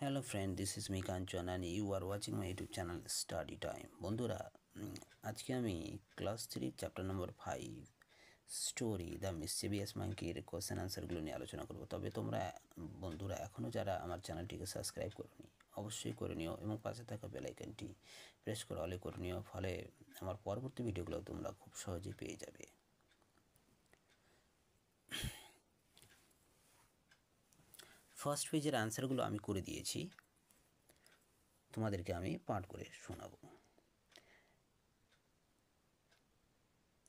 Hello friend, this is me Kanchan and you are watching my YouTube channel Study Time. বন্ধুরা আজকে আমি class 3 chapter নম্বর 5 story the mischievous মাঙ্কির question আনসারগুলো নিয়ে আলোচনা করব। তবে তোমরা বন্ধুরা এখনও যারা আমার চ্যানেলটিকে সাবস্ক্রাইব করোনি অবশ্যই করে নিও এবং পাশে থাকা বেল আইকনটি প্রেস করে অলে করে নিও, ফলে আমার পরবর্তী ভিডিওগুলো তোমরা খুব সহজেই পেয়ে যাবে। ফার্স্ট পেজের অ্যান্সারগুলো আমি করে দিয়েছি, তোমাদেরকে আমি পাঠ করে শোনাবো।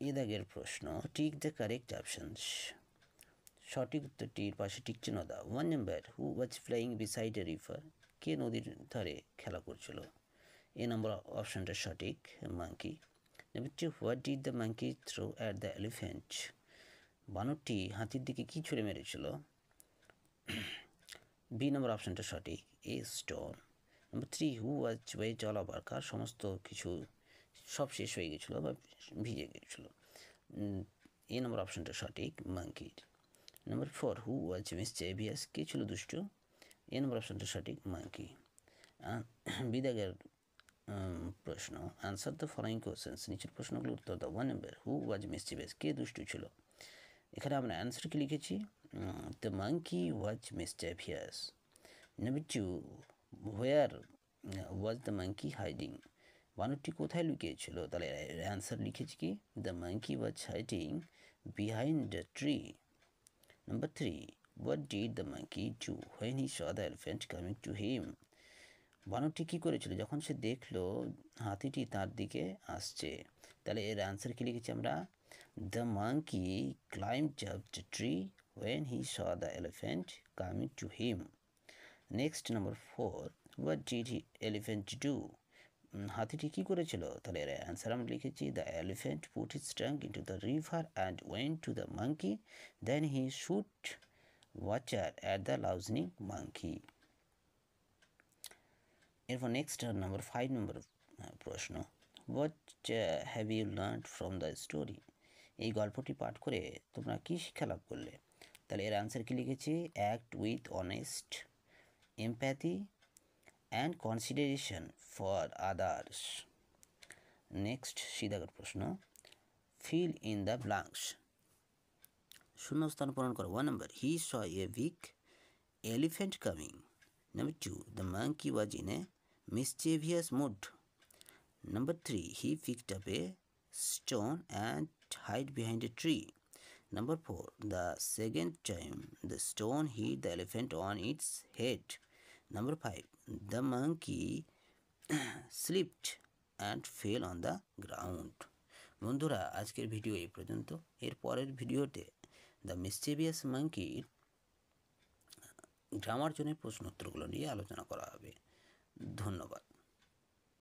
এ দাগের প্রশ্ন, টিক দ্য কারেক্ট অপশনস। সঠিক উত্তরটির পাশে টিক চিহ্ন দাও। 1 number, who was flying beside a river. কে নদীর ধারে খেলা করছিল? এ নম্বর অপশনটা সঠিক, monkey. Number 2, what did the monkey throw at the elephant. বানরটি হাতির দিকে কী ছুঁড়ে মেরেছিল? বি নম্বর অপশনটা সঠিক, a stone. Number 3, who was wet all over. কার সমস্ত কিছু সব শেষ হয়ে গেছিলো বা ভিজে গেছিলো? এ নম্বর অপশনটা সঠিক, মাঙ্কির। নাম্বার 4, হু ওয়াজ মিসচিভিয়াস। কে ছিল দুষ্টু? এ নম্বর অপশনটা সঠিক, মাঙ্কি। বিদাগের প্রশ্ন, আনসার দ্য ফলোয়িং কোশ্চেন্স। নিচের প্রশ্নগুলোর উত্তর দাও। 1 নাম্বার, হু ওয়াজ মিসচিভিয়াস। কে দুষ্টু ছিল? এখানে আমরা অ্যান্সার কি লিখেছি? The monkey was mischievous. Number 2, where was the monkey hiding. বানরটি কোথায় লুকিয়েছিল? তাহলে অ্যান্সার লিখেছি কি? The monkey was hiding behind the tree. Number 3, what did the monkey do when he saw the elephant coming to him. বানরটি কী করেছিল যখন সে দেখলো হাতিটি তার দিকে আসছে? তাহলে এর অ্যান্সার কি লিখেছি আমরা? The monkey climbed up the tree when he saw the elephant coming to him. Next number 4, what did he elephant do. হাতিটি কী করেছিল? তাহলে এর অ্যান্সার আমরা লিখেছি the elephant put his trunk into the river and went to the monkey, then he shoot water at the loosening monkey. এরপর next number 5 নম্বর প্রশ্ন, what have you learned from the story. এই গল্পটি পাঠ করে তোমরা কী শিক্ষা লাভ করলে? তাহলে এর অ্যান্সার কি লিখেছি? Act with honest empathy and consideration for others. Next সিদাগের প্রশ্ন, ফিল ইন দ্য ব্ল্যাঙ্কস। শূন্যস্থান পূরণ করো। 1 number, he saw a big elephant coming. Number 2, the monkey was in a mischievous mood. Number 3, he picked up a stone and hid behind a tree. Number 4, the second time the stone hit the elephant on its head. Number 5, the monkey slipped and fell on the ground. বন্ধুরা আজকের video এই পর্যন্ত। এর পরের ভিডিওতে the mischievous মাঙ্কির grammar জোনের প্রশ্নোত্তরগুলো নিয়ে আলোচনা করা হবে। ধন্যবাদ।